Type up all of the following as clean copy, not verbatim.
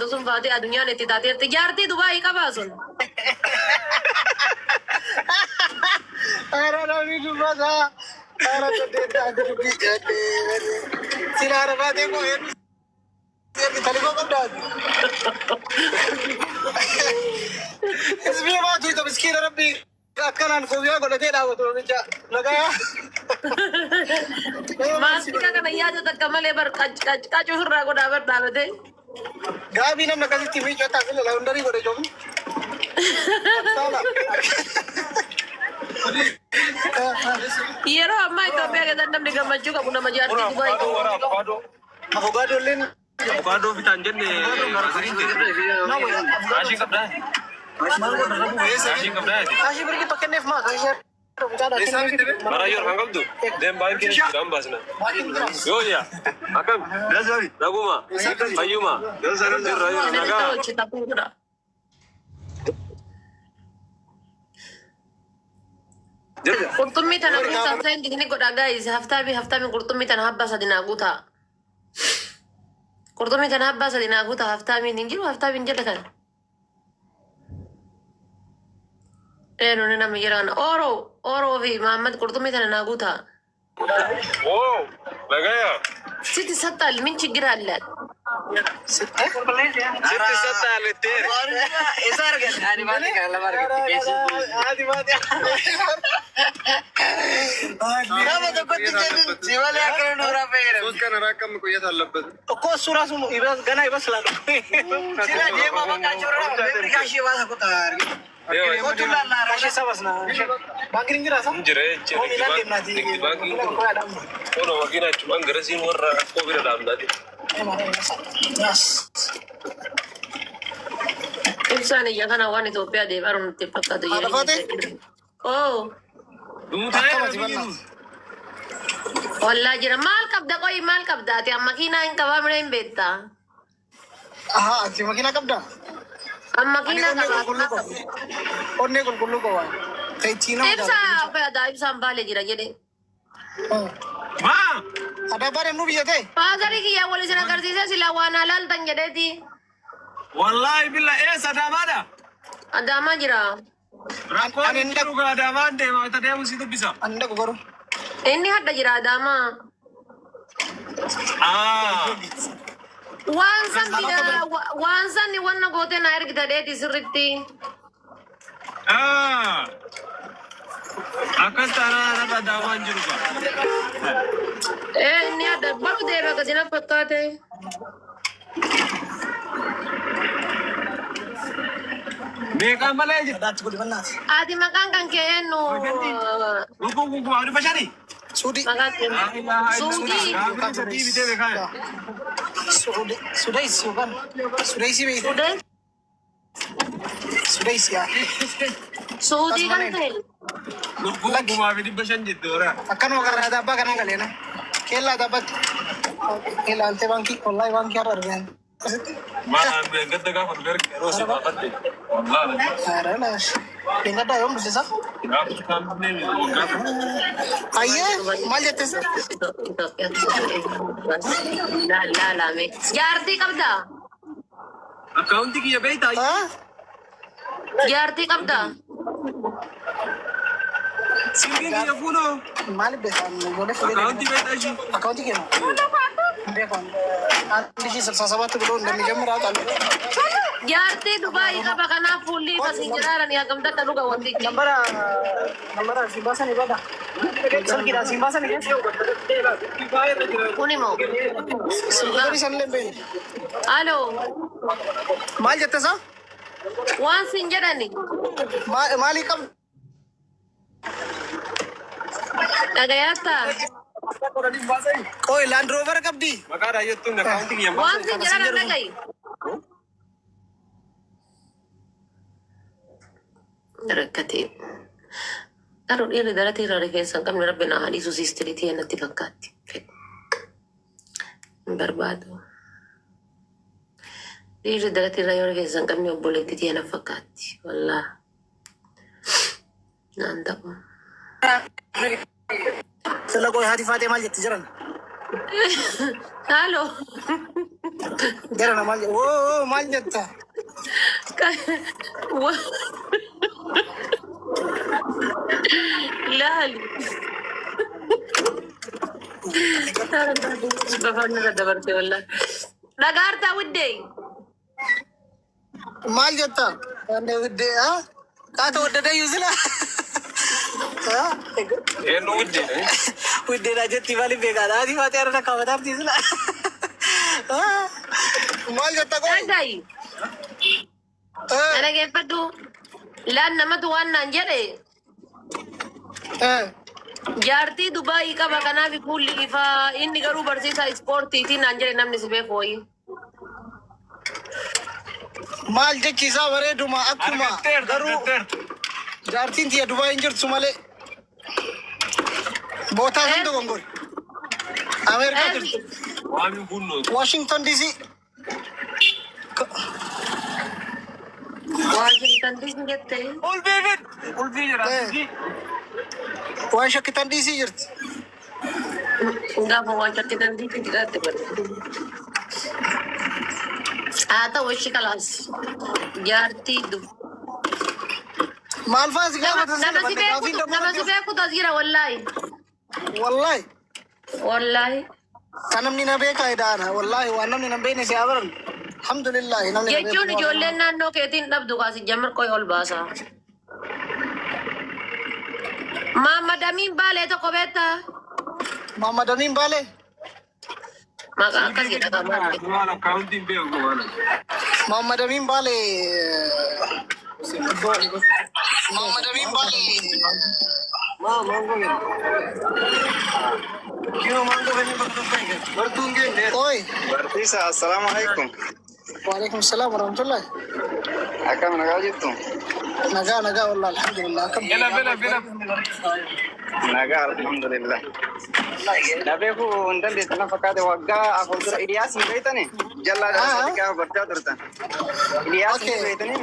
sun faatee addunyaan itti taateerti. Jaartii Dubaayii qabaa sun. Ara namni dubbata. Ara saddeetti akka dubbii jedhee. Sila ara baatee koo hedduu. Talikoo qabdaati. Isbii baatu ito miskiina rabbii akkanaan koofiyyaa godhatee dhaabatu oomicha. Nagaa. Maastika kana yaada takka malee bar qaccuu irraa godhaa bar dhaabatee. Gaabii namni akkasitti miiccoo fi laawundarii godhe joomu. Yeroo ammaa Itoophiyaa keessatti namni gammachuu qabu nama jaartii Dubaayii. Avokaadoo illee Avokaadoo bitaan jenne kaashii qabdaa. Kaashii qabdaa. kaashii birgi bakkenneef maa kaashii Maraayyoon kan qabdu deembaan keessa jiraan baasna. Yoo yaa akkam naguma fayyuma nagaa. Qurxummii tana guutaa ta'in dikni godhaa gaayis haftaami qurxummii tana habbaa sadi naa guutaa. Qurxummii tana habbaa sadi naa guutaa haftaamiin hin jiru haftaamiin jedha kana. Nuni nama jiraan Oroo fi Mahammad qurxummii tana naa guutaa. Oo nagaya. Sitti sattal min chigira alla. Sitti sattaale teere. isa argate ani maali kan lama argate keessatti. Ati maati. Nama tokkotti jedhu si malee akka nuura feere. Sos kana rakkam kuyya tallabbat. Tokko suuraa sun gana ibas laadhu. Sila deemaa bakka jirra beekni kaashii baasa kutaa argite. Kotu lalla raashii sabas na. Baankiin jira sa? Jira jechuudha. Digdi baankiin kun. Kono wakina cuman garasiin warra akkoo bira dhaabnaati. Yes. Ibsaan iyya kana waan Itoophiyaa deebaru nutti fakkaatu jedhee. Oh. Wallaa jira maal qabda qoyi maal qabda ati amma makiinaa hin qabaa mire hin beektaa. Aha ati makiinaa qabda? Amma makiinaa qabaa. Onnee qulqulluu qaba. Ibsaa fayyada ibsaan baale jira jedhee. Ada barem nu biyya ta'e? Faazarii kiyyaa wal isin agarsiisee silaa waan alaaltan jedheeti. Wallahi billa Adamaadha. Adaamaa jira. Rakkoon inni jiru kun Adaamaan deema itti deemu si dubbisa. Ani dhaqu garuu. Inni hadda jira Adaamaa. Waan sanni wanna gootee na ergita dheeti sirritti. Akkas taanaan irra Adaamaan jiru ka. Inni hadda baru deema gadi na fakkaate. Meeqaan malee jira. Daatti godhi bannaati. Ati maqaan kan kee eenyu? Lukkuun kun kuma dhibba shanii. Suudi. Maqaan kee Suudii. Sadii bitee beekaa. Sudeis yookaan Sudeisi beeku. Sudee? Sudeisi yaa. Suudii kan ta'e. Lukkuun kumaa fi dhibba shan jettu ora. Akkanuma karraa daabbaa kanaan galeena. Keellaa daabbatti. Keellaa antee baankii wallahi baankii har'a argan. Maal gadda gaafa dhufe yeroo si baafatte. Wallahi. Aranaas. Dingaddaa yoom dhufte sa? Gaafa kan dhufne waggaa. Ayyee maal jettee sa? Laalame. Jaartii qabdaa? Akkaawuntii kiyya beektaa? Jaartii qabdaa? Silkii kiyya fuunoo. Maaliif beekan? Akkaawuntii beektaa ishii. Akkaawuntii kennu. Beekan. Anti ishii sabsaabatti godhuu hin dandeenye qalu. Jaartii Dubaayii qaba kanaaf fuulli basiin jiraaran yaagamta akka dhuga wanti. Nambara si baasanii bada. Salkiidhaan si baasanii keessa. Kuni moo? Silkii san illee beeku. Haaloo. Maal jette sa? Waan siin jedhani. Maalii qabu? Dhagayaata. Qoy Land Rover qabdi. Maqaadhaa jettuun akkaawuntii kiyya Waan siin jedhan dhagayi. Rakkatee. Garuu dhiirri daratee irraa rifeensa hin qabne rabbi naa hadiisu siistiriitii natti fakkaatti. Hin barbaadu. Dhiirri daratee irraa yoo rifeensa hin qabne obboleetti tiyya na fakkaatti. Wallaa. Naan ta'u. Sila qoy haati faatee maal jetti jiran? Haaloo. Gara maal oo maal jetta? Laali. Bafaan irra dabarte wallahi. Dhagaartaa widdee. Maal jetta? Ande widdee ha? Kaata waddada yuzila. Ha? Eenyu wudde? Widdee na jetti maali beekadha? Ati maati arra kaawwataarti yuzila. Maal jetta koo? Dhagayi. Dhaggeeffadhu. Laan namatu waan naan jedhe. Jaartii Dubaayii qaba kanaaf fuulli ifaa inni garuu barsiisaa ispoortiitiin naan jedhe namni si beeku wayii. Maal jechiisaa bareeduma akkuma garuu jaartiin tiyya Dubaayii hin jirtu malee bootaa kan dogongore Ameerikaa jirtu Waami kunno. Washington DC Washington DC jettee. Ulfi jira. Washington DC jirti. Gaafa Washington DC jiraatti bari. Haa ta'u ishii kalaas. Jaartii Maal fa'aa si gaafata nama si beeku tasgira wallaahi. Wallahi Wallaahi. kan namni na beekaa idaana wallahi waan namni na beekne si abaran alhamdulillah namni na Jechuun ijoolleen naannoo keetiin dhabdu kaasi jammar qoy ol baasa. Maamad Amiin Baalee tokko beektaa? Muhammad Amin Bale Maqaa akkasii dhagamaa. Waan akkaawuntiin beeku waan. Muhammad Amin Bale Muhammad Amin Bale Oi Barsiisa, assalamualaikum. Waalaikumsalam warahmatullahi Akkam nagaa jirtu? nagaa wallahi alhamdulillah Bila. Nagaa alhamdulillah. Nabeeku ndande sana fakkaate waggaa afur dura Iliyaas hin beektani? Jallaa dhala gaa barjaa turtan. Iliyaas hin beektani?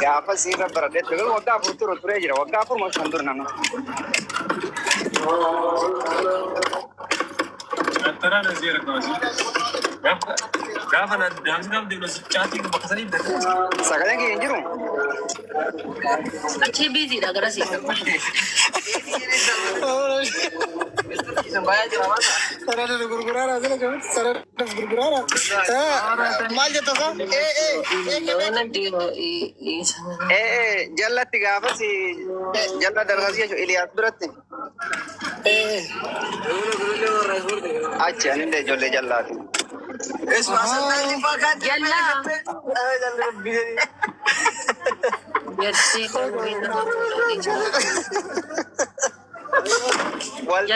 Gaafa siirra baradheetti garuu waggaa afur turee jira. Waggaa afur mashan dur nanu. Antara nasi rakawasi. Gaafa na daansi deemnu caatiin bakka sanii dha. Sagaleen kee hin jiru? Achi biiziidha garasii. Sarada gurgurara sana jawab sarada gurgurara maal jetta sa Jallatti gaafa si jalla dargasi jechuun Iliyaas biratti. Achi anillee ijoollee jallaati. Jallaa. Jersii Wal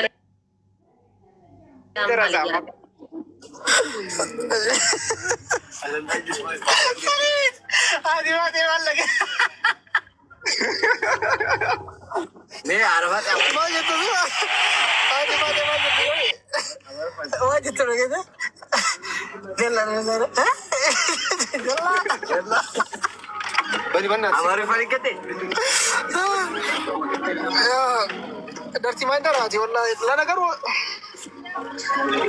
Ni arafat maal jetta sa maal jetta beekta jalla Bani banna. Amari farikate. darti maal daraati wallahi la nagaru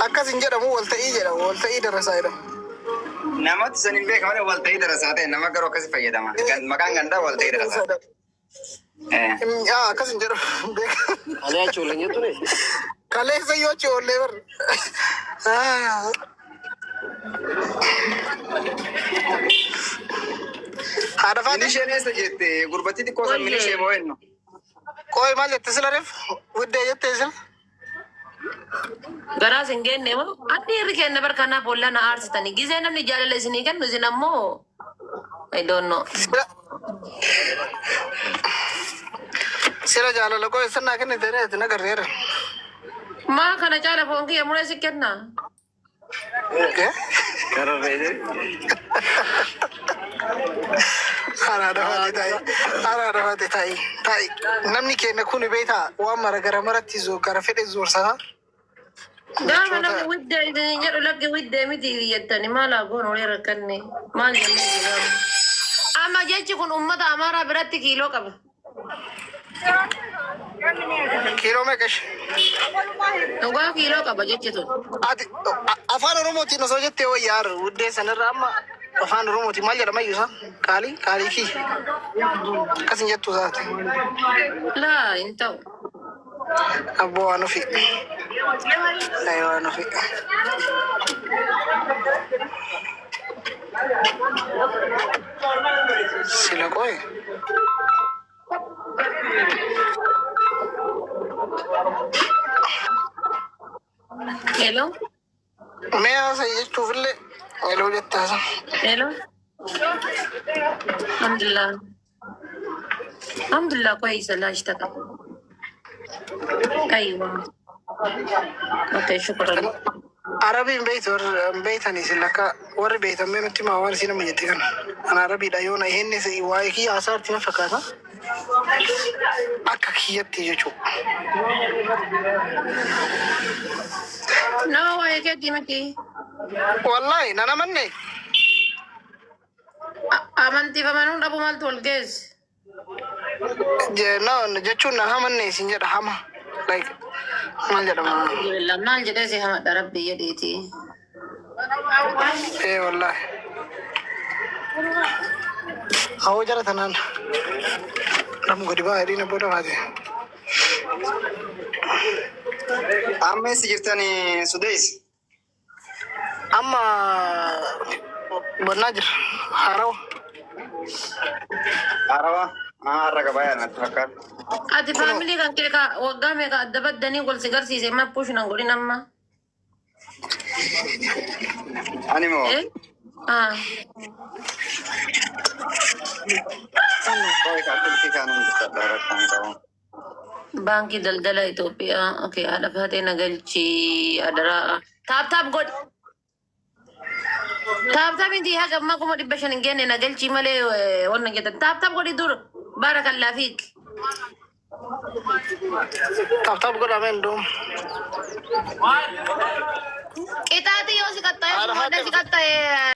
akkas hin jedhamu walta'ii jedhamu walta'ii darasaa jedhamu. Namatti san hin beekamne walta'ii darasaa ta'e nama garuu akkasi fayyadama. Maqaan gandaa walta'ii darasaa. Akkas hin jedhamu beekama. Alee achuulee jettu ne. Kaleessa yoo ijoollee bar. Haadha faati. Minisheen eessa jette gurbatti xiqqoo san minishee moo ennu? Qoy maal jette sila reef widdee jettee sila. garaas hin geenne moo addi irri kenna barkanaa boolla na aarsitanii gisee namni jaalala isinii kennu isin ammoo I don't know. Sila jaalala qoy sannaa kennite reeti nagarreera. Maa kana caala foon kiyya muree si kenna. Haadha faati ta'i. Namni keenya kun beektaa waan mara gara maratti gara fedhe zoorsaa. Gaafa namni widdee isin jedhu lakki widdee miti jettani maal agoon olee rakkanne maal jennee jedhamu. Amma jechi kun ummata amaaraa biratti kiiloo qaba. Kiiloo meeqash? Dhugaa kiiloo qaba jechitu. Ati afaan Oromootiin osoo jettee wayyaar wuddee sanirraa amma afaan Oromootiin maal jedhama iyyuu isaa? Qaalii kii. Akkasin jettu isaati. Laa hin ta'u. Abboo waan ofi. Waan ofi. Sila qoye. Hello? Mee haasa'e jechuufillee heloo jettaasa. Hello? Alhamdulillah. Alhamdulillah كويسة لا اشتكى. أيوة. أوكي شكرا. Arabiin beeytanii silakka warri beeytamee nutti maa waan isin amma jette kana. An arabiidha yoo na ihenne waa'ee kiyya haasaarti na fakkaata. Akka kiyyatti jechuudha. No, waa'ee keetti miti. Wallaahi nan amanne. Amantiif amanuun dhabu maaltu wal geesse? Jechuun nan amanne isin jedha hama. Like maal jedhama? Alhamdulillah maal jedhee si hamadha rabbi jedheeti. Wallaahi. Hawwa jara tanaan nam gadi baa hedhiina booda baate. Amma eessa jirtanii Sudees? Amma bonnaa jira Harawa. Harawa? Har'a gabayaa natti fakkaata. Ati faamilii kan kee waggaa meeqa adda baddanii wal si garsiise ma push nan godhin amma? Ani moo? Baankii daldala Itoophiyaa. Okay, haadha faatee nagalchii adaraa. Taap godhi. Taap inti haga amma kuma 500 hin geenne nagalchii malee wannan jedhan. Taap godhi dur. Barakallah fiik. Taap godhameen doom. Qixaati yoo si qaxxaye, si qaxxaye.